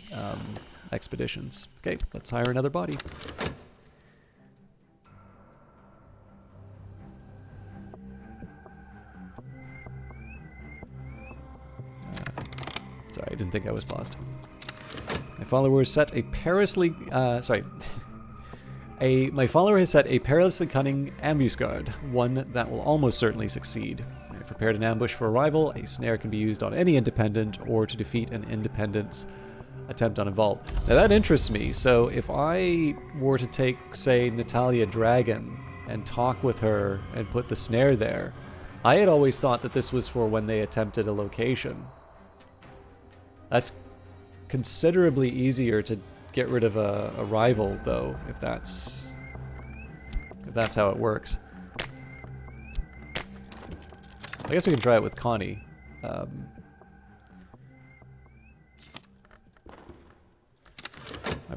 expeditions. Okay, let's hire another body. Sorry, I didn't think I was paused. My follower set a perilously... my follower has set a perilously cunning ambuscade, one that will almost certainly succeed. I've prepared an ambush for a rival. A snare can be used on any independent or to defeat an independent's attempt on a vault. Now that interests me, so if I were to take, say, Natalia Dragon and talk with her and put the snare there, I had always thought that this was for when they attempted a location. That's considerably easier to get rid of a rival, though, if that's how it works. I guess we can try it with Connie. My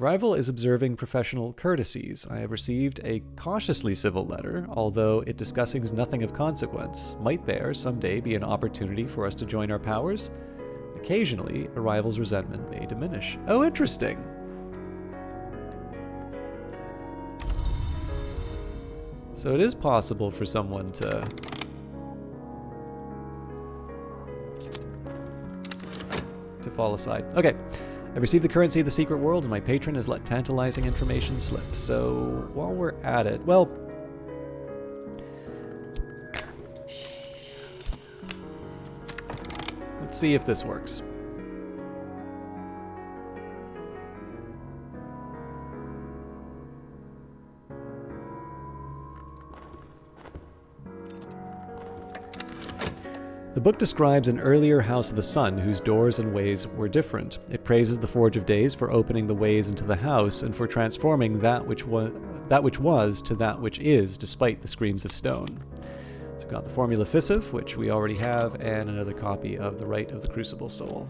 rival is observing professional courtesies. I have received a cautiously civil letter, although it discussing nothing of consequence. Might there, someday, be an opportunity for us to join our powers? Occasionally, a rival's resentment may diminish. Oh, interesting! So it is possible for someone to fall aside. Okay. I received the currency of the secret world, and my patron has let tantalizing information slip. So, while we're at it, well... let's see if this works. The book describes an earlier House of the Sun whose doors and ways were different. It praises the Forge of Days for opening the ways into the house and for transforming that which was to that which is, despite the screams of stone. So we've got the Formula Fissive, which we already have, and another copy of The Rite of the Crucible Soul.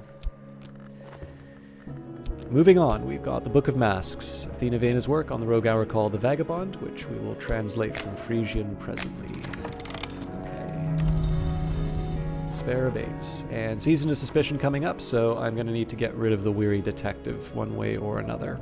Moving on, we've got the Book of Masks, Athena Vena's work on the rogue hour called The Vagabond, which we will translate from Frisian presently. Despair abates. And Season of Suspicion coming up, so I'm going to need to get rid of the weary detective one way or another.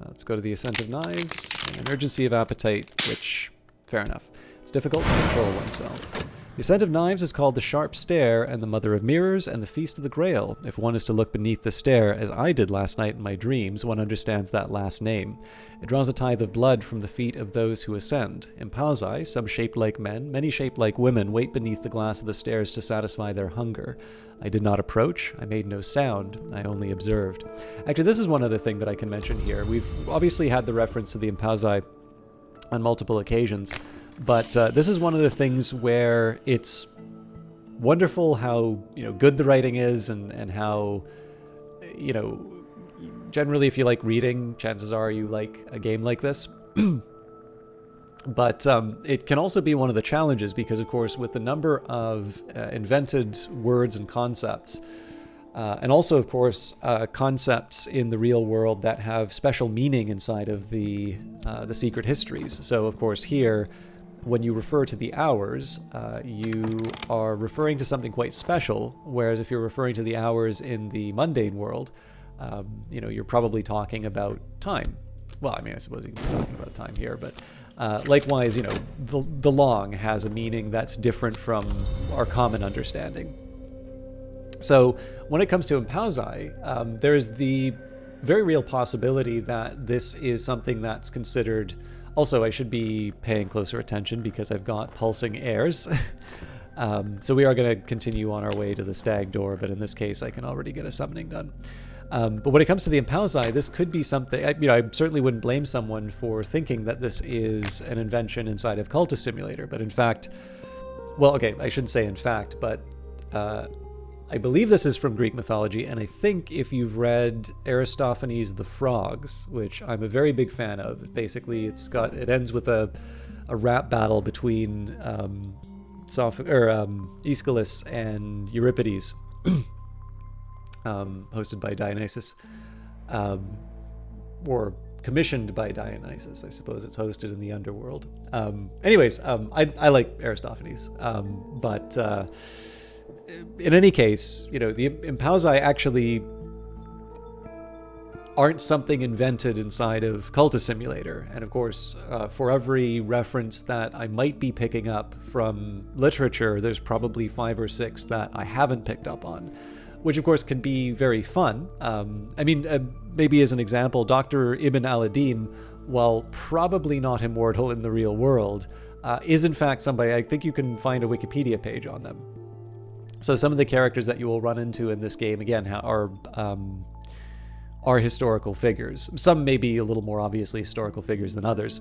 Let's go to the Ascent of Knives, and an Urgency of Appetite, which, fair enough. It's difficult to control oneself. The Ascent of Knives is called the Sharp Stare and the Mother of Mirrors and the Feast of the Grail. If one is to look beneath the stair, as I did last night in my dreams, one understands that last name. It draws a tithe of blood from the feet of those who ascend. In Pausai, some shaped like men, many shaped like women, wait beneath the glass of the stairs to satisfy their hunger. I did not approach. I made no sound. I only observed. Actually, this is one other thing that I can mention here. We've obviously had the reference to the Impausai on multiple occasions. But this is one of the things where it's wonderful how good the writing is, and how generally if you like reading, chances are you like a game like this. But it can also be one of the challenges because, of course, with the number of invented words and concepts, And also, of course, concepts in the real world that have special meaning inside of the secret histories. So, of course, here, when you refer to the hours, you are referring to something quite special, whereas if you're referring to the hours in the mundane world, you're probably talking about time. Well, I mean, I suppose you can be talking about time here, but likewise, the long has a meaning that's different from our common understanding. So when it comes to Impauzai, there's the very real possibility that this is something that's considered. Also, I should be paying closer attention because I've got pulsing airs. So we are going to continue on our way to the stag door, but in this case, I can already get a summoning done. But when it comes to the Impauzai, this could be something. I certainly wouldn't blame someone for thinking that this is an invention inside of Cultist Simulator. But in fact, well, okay, I shouldn't say in fact, but I believe this is from Greek mythology, and I think if you've read Aristophanes' The Frogs, which I'm a very big fan of, basically it ends with a rap battle between Aeschylus and Euripides, hosted by Dionysus, or commissioned by Dionysus. I suppose it's hosted in the underworld. I like Aristophanes, but in any case, the Impauzai actually aren't something invented inside of Cultist Simulator. And of course, for every reference that I might be picking up from literature, there's probably 5 or 6 that I haven't picked up on, which of course can be very fun. Maybe as an example, Dr. Ibn al-Adim, while probably not immortal in the real world, is in fact somebody. I think you can find a Wikipedia page on them. So some of the characters that you will run into in this game, again, are historical figures. Some may be a little more obviously historical figures than others.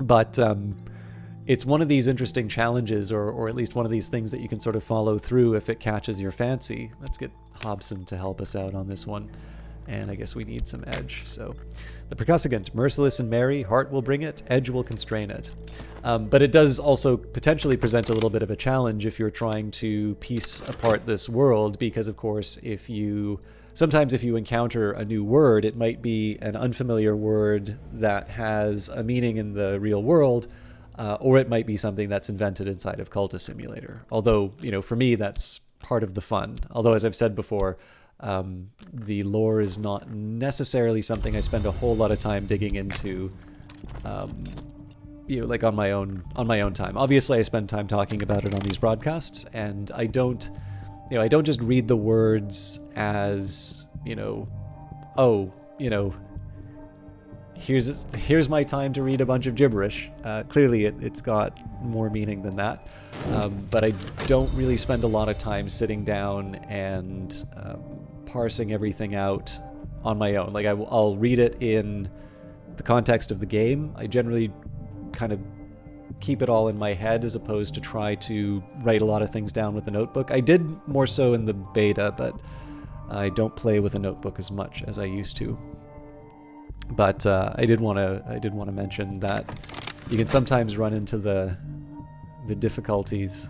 But it's one of these interesting challenges, or at least one of these things that you can sort of follow through if it catches your fancy. Let's get Hobson to help us out on this one. And I guess we need some edge. So the percussagant, merciless and merry, heart will bring it, edge will constrain it. But it does also potentially present a little bit of a challenge if you're trying to piece apart this world, because of course, sometimes if you encounter a new word, it might be an unfamiliar word that has a meaning in the real world, or it might be something that's invented inside of Cultist Simulator. Although, for me, that's part of the fun. Although, as I've said before, the lore is not necessarily something I spend a whole lot of time digging into, like on my own time. Obviously, I spend time talking about it on these broadcasts, and I don't just read the words as, here's my time to read a bunch of gibberish. Clearly, it's got more meaning than that. But I don't really spend a lot of time sitting down and parsing everything out on my own. Like I'll read it in the context of the game. I generally kind of keep it all in my head as opposed to try to write a lot of things down with a notebook. I did more so in the beta, but I don't play with a notebook as much as I used to. But I did want to mention that you can sometimes run into the difficulties.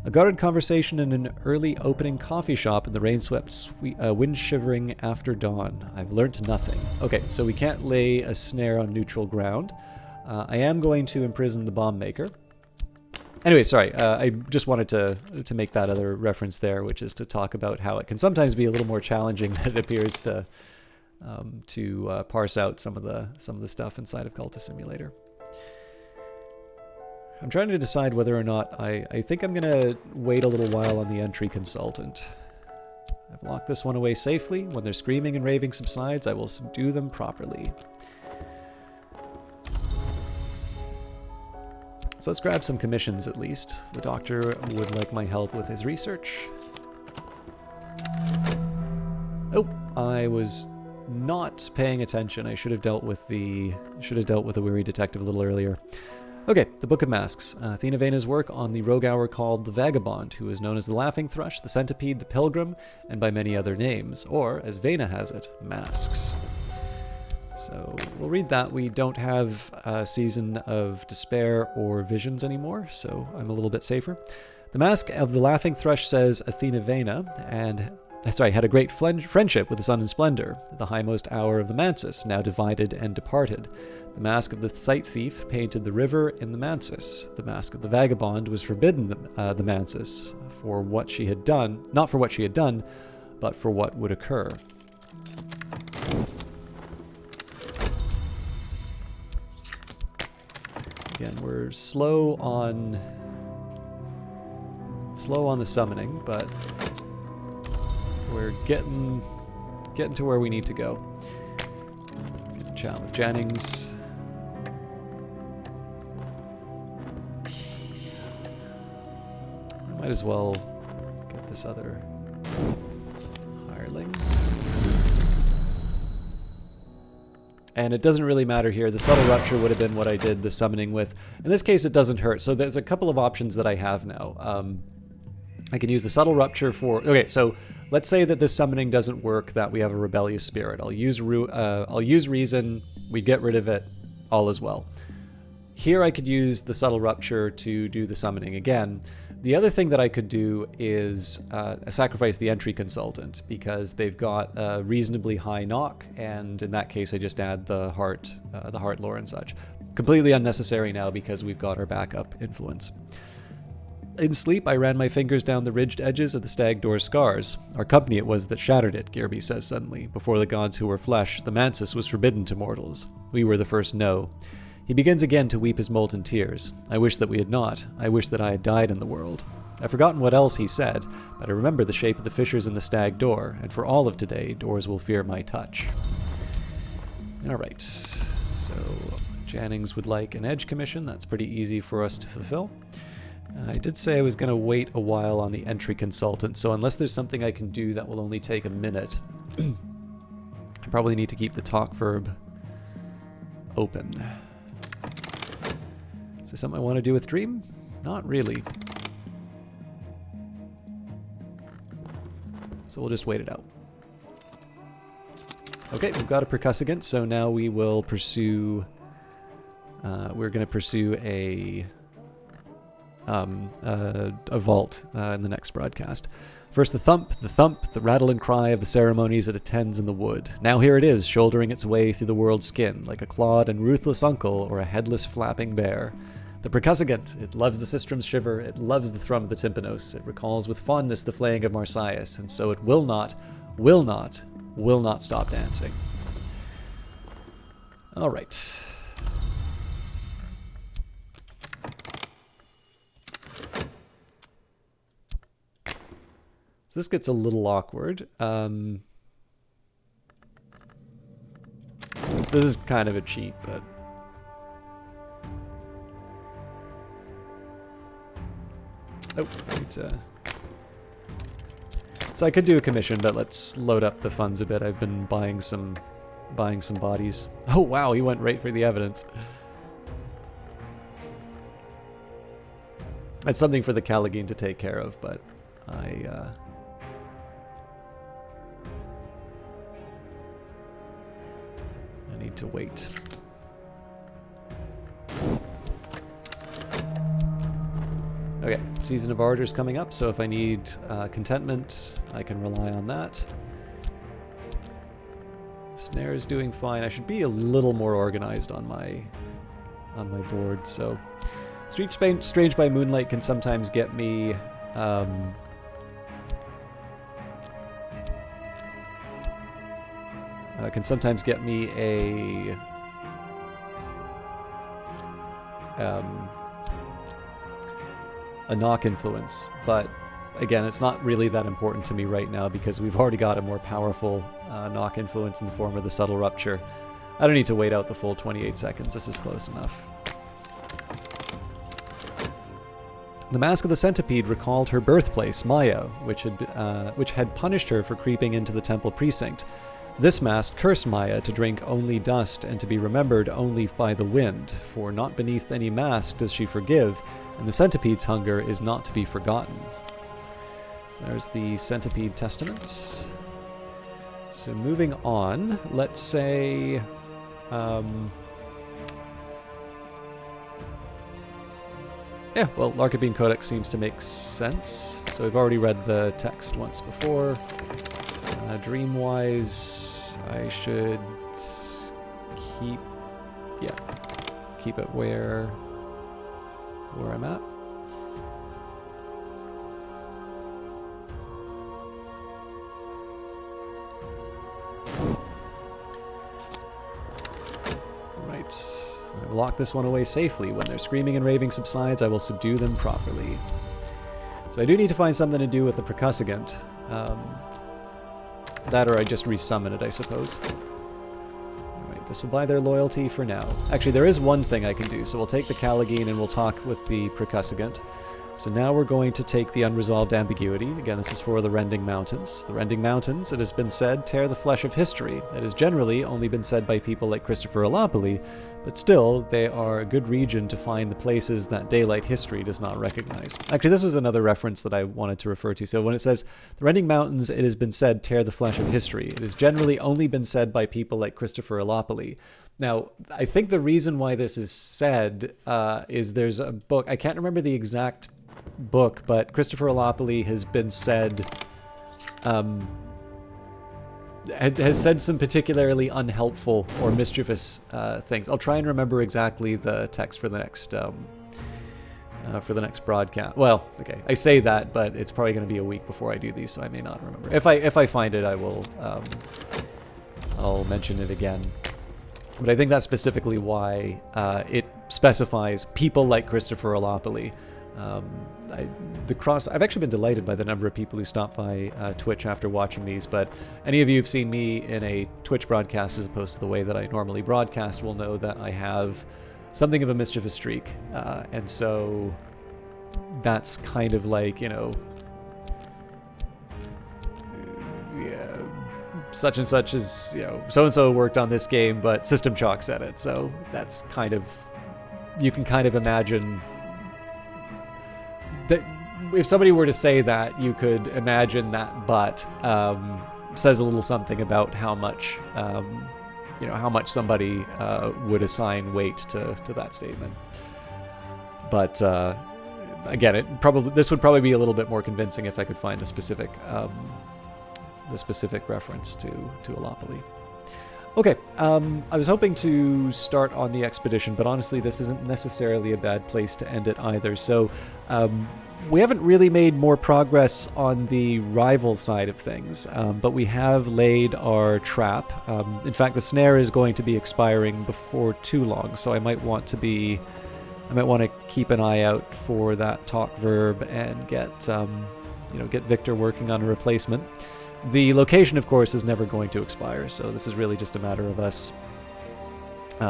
A guarded conversation in an early opening coffee shop in the rain-swept wind shivering after dawn. I've learnt nothing. Okay, so we can't lay a snare on neutral ground. I am going to imprison the bomb maker. Anyway, sorry, I just wanted to make that other reference there, which is to talk about how it can sometimes be a little more challenging than it appears to parse out some of the stuff inside of Cultist Simulator. I'm trying to decide whether or not I think I'm going to wait a little while on the entry consultant. I've locked this one away safely. When their screaming and raving subsides, I will subdue them properly. So let's grab some commissions at least. The doctor would like my help with his research. Oh, I was not paying attention. I should have dealt with the weary detective a little earlier. Okay, the Book of Masks. Athena Vena's work on the rogue hour called the Vagabond, who is known as the Laughing Thrush, the Centipede, the Pilgrim, and by many other names, or, as Vena has it, Masks. So we'll read that. We don't have a Season of Despair or Visions anymore, so I'm a little bit safer. The Mask of the Laughing Thrush says Athena Vena, and had a great friendship with the sun and splendor, the highmost hour of the Mansus, now divided and departed. The Mask of the Sight Thief painted the river in the Mansus. The Mask of the Vagabond was forbidden the Mansus for what she had done, not for what she had done, but for what would occur. Again, we're slow on the summoning, but we're getting to where we need to go. Chat with Jennings. Might as well get this other hireling. And it doesn't really matter here. The Subtle Rupture would have been what I did the summoning with. In this case, it doesn't hurt. So there's a couple of options that I have now. I can use the Subtle Rupture for... Okay, so let's say that this summoning doesn't work, that we have a Rebellious Spirit. I'll use Reason, we get rid of it, all is well. Here I could use the Subtle Rupture to do the summoning again. The other thing that I could do is sacrifice the Entry Consultant, because they've got a reasonably high knock, and in that case I just add the Heart Lore and such. Completely unnecessary now because we've got our backup influence. In sleep, I ran my fingers down the ridged edges of the stag door's scars. Our company it was that shattered it, Gearby says suddenly. Before the gods who were flesh, the Mansus was forbidden to mortals. We were the first no. He begins again to weep his molten tears. I wish that we had not. I wish that I had died in the world. I've forgotten what else he said, but I remember the shape of the fissures in the stag door, and for all of today, doors will fear my touch. Alright, so Jennings would like an edge commission. That's pretty easy for us to fulfill. I did say I was going to wait a while on the Entry Consultant, so unless there's something I can do that will only take a minute, I probably need to keep the talk verb open. Is there something I want to do with Dream? Not really. So we'll just wait it out. Okay, we've got a percussivant, so now we will pursue... we're going to pursue a vault in the next broadcast. First the thump, the rattle and cry of the ceremonies it attends in the wood. Now here it is, shouldering its way through the world's skin, like a clawed and ruthless uncle or a headless flapping bear. The percussivant, it loves the sistrum's shiver, it loves the thrum of the tympanos, it recalls with fondness the flaying of Marsyas, and so it will not stop dancing. Alright. So this gets a little awkward. This is kind of a cheat, but... Oh, so I could do a commission, but let's load up the funds a bit. I've been buying some bodies. Oh wow, he went right for the evidence. It's something for the Callagine to take care of, but I need to wait. Okay, Season of Ardor's coming up, so if I need contentment, I can rely on that. Snare is doing fine. I should be a little more organized on my board. So, Strange by Moonlight can sometimes get me. Can sometimes get me a knock influence, but again, it's not really that important to me right now because we've already got a more powerful knock influence in the form of the Subtle Rupture. I don't need to wait out the full 28 seconds. This is close enough. The Mask of the Centipede recalled her birthplace, Maya, which had punished her for creeping into the temple precinct. This mask cursed Maya to drink only dust and to be remembered only by the wind, for not beneath any mask does she forgive, and the centipede's hunger is not to be forgotten. So there's the Centipede Testament. So moving on, let's say... Yeah, well, Larkabine Codex seems to make sense. So we've already read the text once before. Dream-wise, I should keep it where I'm at. I've locked this one away safely. When their screaming and raving subsides, I will subdue them properly. So I do need to find something to do with the percussagant. That or I just resummon it, I suppose. Alright, this will buy their loyalty for now. Actually, there is one thing I can do. So we'll take the Callagine and we'll talk with the percussagant. So now we're going to take the unresolved ambiguity. Again, this is for the Rending Mountains. The Rending Mountains, it has been said, tear the flesh of history. It has generally only been said by people like Christopher Alopoli, but still, they are a good region to find the places that daylight history does not recognize. Actually, this was another reference that I wanted to refer to. So when it says, the Rending Mountains, it has been said, tear the flesh of history. It has generally only been said by people like Christopher Alopoli. Now, I think the reason why this is said is there's a book, I can't remember the exact book, but Christopher Alopoli has been said, has said some particularly unhelpful or mischievous things. I'll try and remember exactly the text for the next broadcast. Well, okay, I say that, but it's probably going to be a week before I do these, so I may not remember. If I find it, I will. I'll mention it again. But I think that's specifically why it specifies people like Christopher Alopoli. I've actually been delighted by the number of people who stop by Twitch after watching these, but any of you who've seen me in a Twitch broadcast as opposed to the way that I normally broadcast will know that I have something of a mischievous streak, and so that's kind of like, you know, yeah, such and such is, you know, so-and-so worked on this game, but System Chalk said it, so that's kind of, you can kind of imagine that if somebody were to say that, you could imagine that but says a little something about how much, you know, how much somebody would assign weight to that statement. But again, this would probably be a little bit more convincing if I could find the specific reference to Alopoli. Okay, I was hoping to start on the expedition, but honestly, this isn't necessarily a bad place to end it either. So, we haven't really made more progress on the rival side of things, but we have laid our trap. In fact, the snare is going to be expiring before too long, so I might want to keep an eye out for that talk verb and get Victor working on a replacement. The location, of course, is never going to expire, so this is really just a matter of us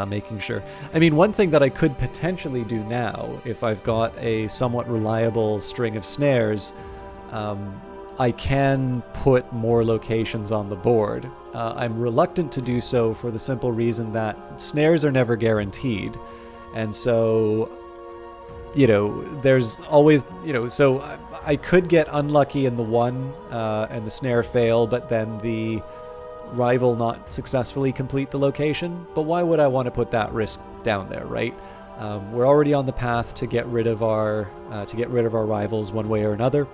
making sure. I mean, one thing that I could potentially do now, if I've got a somewhat reliable string of snares, I can put more locations on the board. I'm reluctant to do so for the simple reason that snares are never guaranteed, and so, you know, there's always, you know, so I could get unlucky in the one and the snare fail, but then the rival not successfully complete the location. But why would I want to put that risk down there, right? We're already on the path to get rid of our rivals one way or another.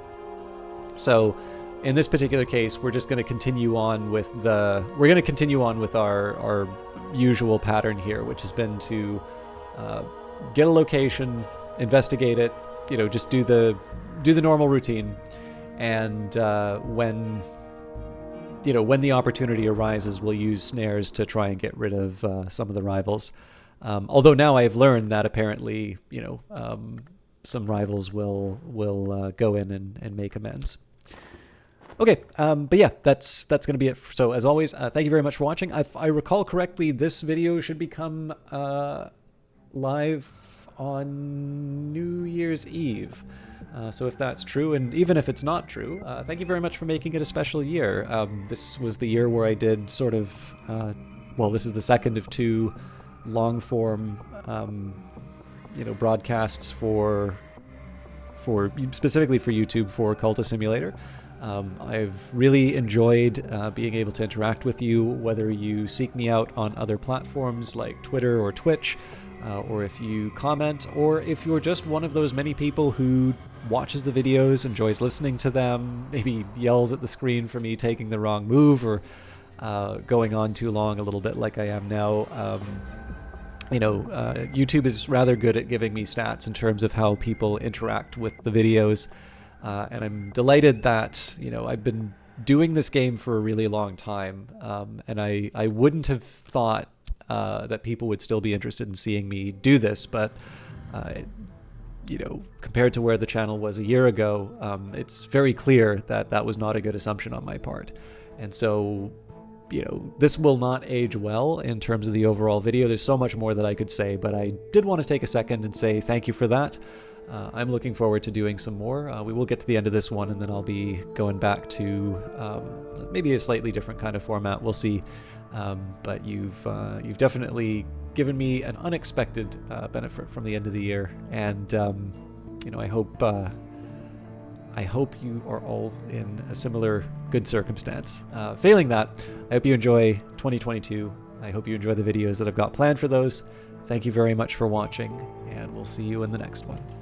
So in this particular case, we're just going to continue on with our usual pattern here, which has been to get a location, investigate it, you know, just do the normal routine, and when the opportunity arises, we'll use snares to try and get rid of some of the rivals. Although now I've learned that apparently, you know, some rivals will go in and make amends. Okay, but yeah, that's going to be it. So as always, thank you very much for watching. If I recall correctly, this video should become live on New Year's Eve. So if that's true, and even if it's not true, thank you very much for making it a special year. This was the year where I did sort of, this is the second of two long-form, broadcasts for specifically for YouTube for Cultist Simulator. I've really enjoyed being able to interact with you, whether you seek me out on other platforms like Twitter or Twitch, or if you comment, or if you're just one of those many people who watches the videos, enjoys listening to them, maybe yells at the screen for me taking the wrong move, or going on too long a little bit like I am now. YouTube is rather good at giving me stats in terms of how people interact with the videos, and I'm delighted that, I've been doing this game for a really long time, and I wouldn't have thought that people would still be interested in seeing me do this, but compared to where the channel was a year ago, it's very clear that that was not a good assumption on my part. And so, this will not age well in terms of the overall video. There's so much more that I could say, but I did want to take a second and say thank you for that. I'm looking forward to doing some more. We will get to the end of this one, and then I'll be going back to maybe a slightly different kind of format. We'll see. But you've definitely given me an unexpected benefit from the end of the year, and I hope you are all in a similar good circumstance. Failing that, I hope you enjoy 2022. I hope you enjoy the videos that I've got planned for those. Thank you very much for watching, and we'll see you in the next one.